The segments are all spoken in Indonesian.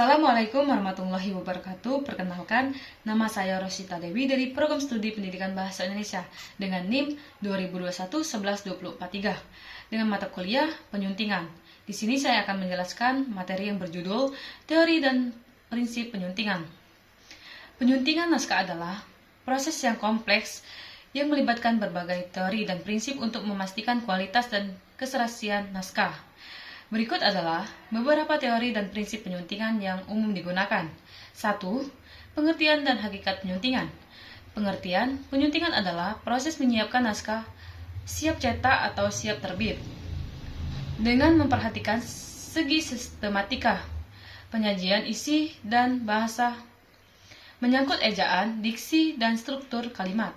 Assalamualaikum warahmatullahi wabarakatuh. Perkenalkan, nama saya Rosita Dewi dari Program Studi Pendidikan Bahasa Indonesia dengan NIM 2021-11-2043 dengan mata kuliah penyuntingan. Di sini saya akan menjelaskan materi yang berjudul Teori dan Prinsip Penyuntingan. Penyuntingan naskah adalah proses yang kompleks yang melibatkan berbagai teori dan prinsip untuk memastikan kualitas dan keserasian naskah. Berikut adalah beberapa teori dan prinsip penyuntingan yang umum digunakan. 1. Pengertian dan hakikat penyuntingan. Pengertian, penyuntingan adalah proses menyiapkan naskah siap cetak atau siap terbit dengan memperhatikan segi sistematika, penyajian isi dan bahasa, menyangkut ejaan, diksi, dan struktur kalimat,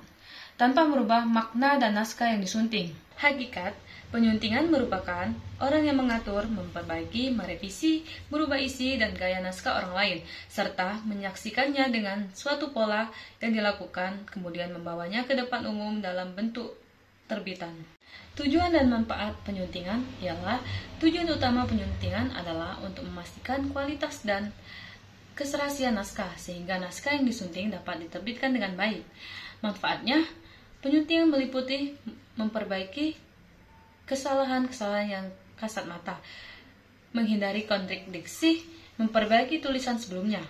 tanpa merubah makna dan naskah yang disunting. Hakikat penyuntingan merupakan orang yang mengatur, memperbaiki, merevisi, merubah isi dan gaya naskah orang lain, serta menyaksikannya dengan suatu pola yang dilakukan, kemudian membawanya ke depan umum dalam bentuk terbitan. Tujuan dan manfaat penyuntingan ialah tujuan utama penyuntingan adalah untuk memastikan kualitas dan keserasian naskah, sehingga naskah yang disunting dapat diterbitkan dengan baik. Manfaatnya, penyuntingan meliputi memperbaiki kesalahan-kesalahan yang kasat mata, menghindari kontradiksi, memperbaiki tulisan sebelumnya,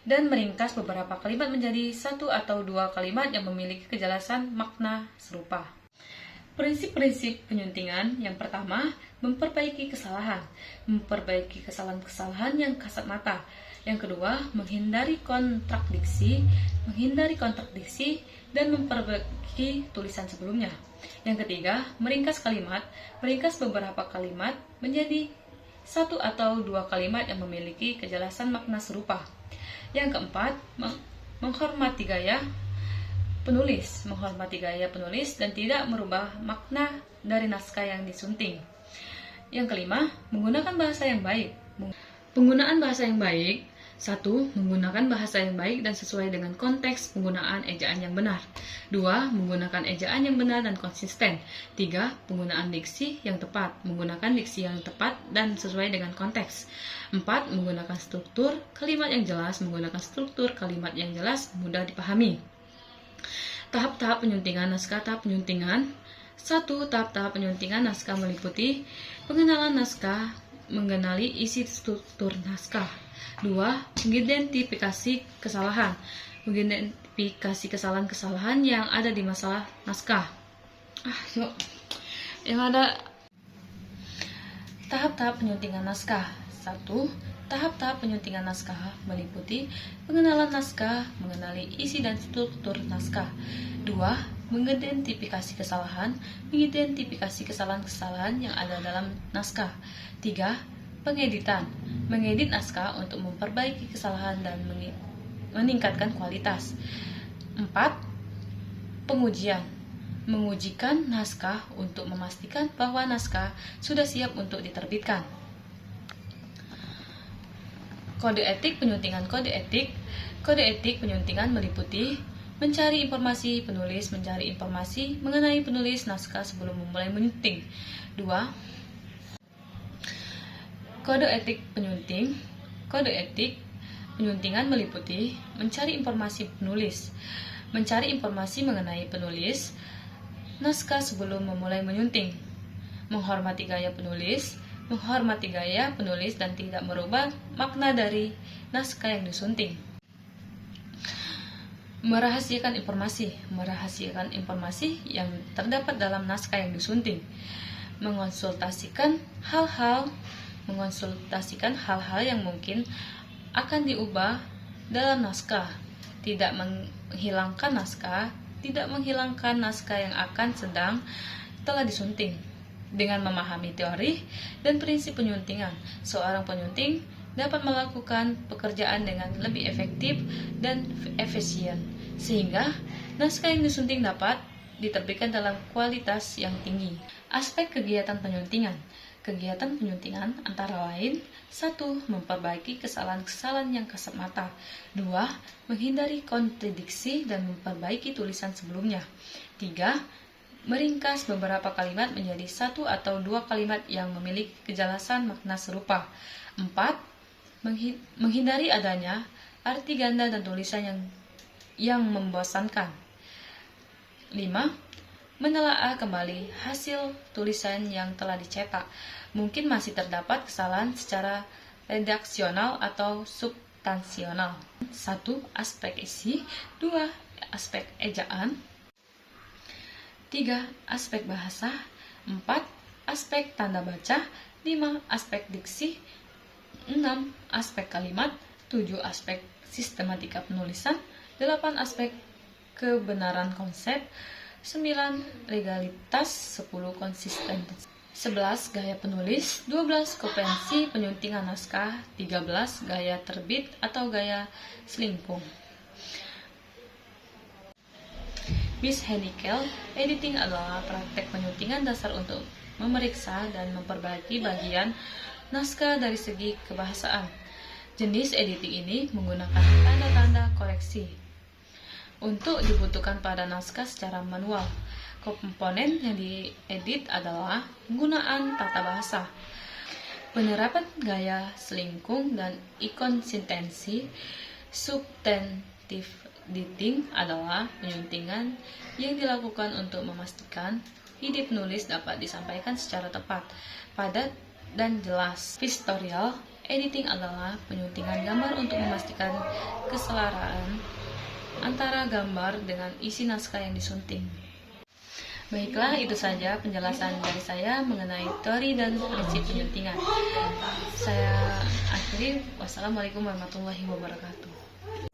dan meringkas beberapa kalimat menjadi satu atau dua kalimat yang memiliki kejelasan makna serupa. Prinsip-prinsip penyuntingan yang pertama, memperbaiki kesalahan. Memperbaiki kesalahan-kesalahan yang kasat mata. Yang kedua, menghindari kontradiksi dan memperbaiki tulisan sebelumnya. Yang ketiga, meringkas kalimat. Meringkas beberapa kalimat menjadi satu atau dua kalimat yang memiliki kejelasan makna serupa. Yang keempat, menghormati gaya penulis. Menghormati gaya penulis dan tidak merubah makna dari naskah yang disunting. Yang kelima, menggunakan bahasa yang baik. Penggunaan bahasa yang baik. 1. Menggunakan bahasa yang baik dan sesuai dengan konteks penggunaan ejaan yang benar. 2. Menggunakan ejaan yang benar dan konsisten. 3. Penggunaan diksi yang tepat. Menggunakan diksi yang tepat dan sesuai dengan konteks. 4. Menggunakan struktur kalimat yang jelas. Menggunakan struktur kalimat yang jelas mudah dipahami. Tahap-tahap penyuntingan naskah. Tahap penyuntingan 1. Tahap-tahap penyuntingan naskah meliputi pengenalan naskah, mengenali isi struktur naskah. 2. Mengidentifikasi kesalahan. Mengidentifikasi kesalahan-kesalahan yang ada di masalah naskah. Tahap-tahap penyuntingan naskah. 1. Tahap-tahap penyuntingan naskah meliputi pengenalan naskah, mengenali isi dan struktur naskah. 2. Mengidentifikasi kesalahan, mengidentifikasi kesalahan-kesalahan yang ada dalam naskah. 3. Pengeditan, mengedit naskah untuk memperbaiki kesalahan dan meningkatkan kualitas. 4. Pengujian, mengujikan naskah untuk memastikan bahwa naskah sudah siap untuk diterbitkan. Kode etik penyuntingan. Kode etik penyuntingan meliputi mencari informasi penulis, mencari informasi mengenai penulis naskah sebelum memulai menyunting. 2. Kode etik penyunting. Kode etik penyuntingan meliputi mencari informasi penulis, mencari informasi mengenai penulis naskah sebelum memulai menyunting, menghormati gaya penulis dan tidak merubah makna dari naskah yang disunting. Merahasiakan informasi yang terdapat dalam naskah yang disunting. Mengonsultasikan hal-hal yang mungkin akan diubah dalam naskah, tidak menghilangkan naskah yang akan telah disunting. Dengan memahami teori dan prinsip penyuntingan, seorang penyunting dapat melakukan pekerjaan dengan lebih efektif dan efisien, sehingga naskah yang disunting dapat diterbitkan dalam kualitas yang tinggi. Aspek kegiatan penyuntingan. Kegiatan penyuntingan antara lain 1. Memperbaiki kesalahan-kesalahan yang kasat mata. 2. Menghindari kontradiksi dan memperbaiki tulisan sebelumnya. 3. Meringkas beberapa kalimat menjadi satu atau dua kalimat yang memiliki kejelasan makna serupa. 4. menghindari adanya arti ganda dan tulisan yang membosankan. 5. Menelaah kembali hasil tulisan yang telah dicetak. Mungkin masih terdapat kesalahan secara redaksional atau substansional. 1. Aspek isi. 2. Aspek ejaan. 3. Aspek bahasa. 4. Aspek tanda baca. 5. Aspek diksi. 6. Aspek kalimat. 7. Aspek sistematika penulisan. 8. Aspek kebenaran konsep. 9. Legalitas. 10. Konsistensi. 11. Gaya penulis. 12. Kompetensi penyuntingan naskah. 13. Gaya terbit atau gaya selingkuh. Miss Hennikel, editing adalah praktek penyuntingan dasar untuk memeriksa dan memperbaiki bagian naskah dari segi kebahasaan. Jenis editing ini menggunakan tanda-tanda koreksi untuk dibutuhkan pada naskah secara manual. Komponen yang diedit adalah penggunaan tata bahasa, penerapan gaya selingkuh, dan inkonsistensi. Substantive editing adalah penyuntingan yang dilakukan untuk memastikan ide penulis dapat disampaikan secara tepat, padat, dan jelas. Pictorial editing adalah penyuntingan gambar untuk memastikan keselaraan antara gambar dengan isi naskah yang disunting. Baiklah, itu saja penjelasan dari saya mengenai teori dan prinsip penyuntingan. Saya akhiri. Wassalamualaikum warahmatullahi wabarakatuh.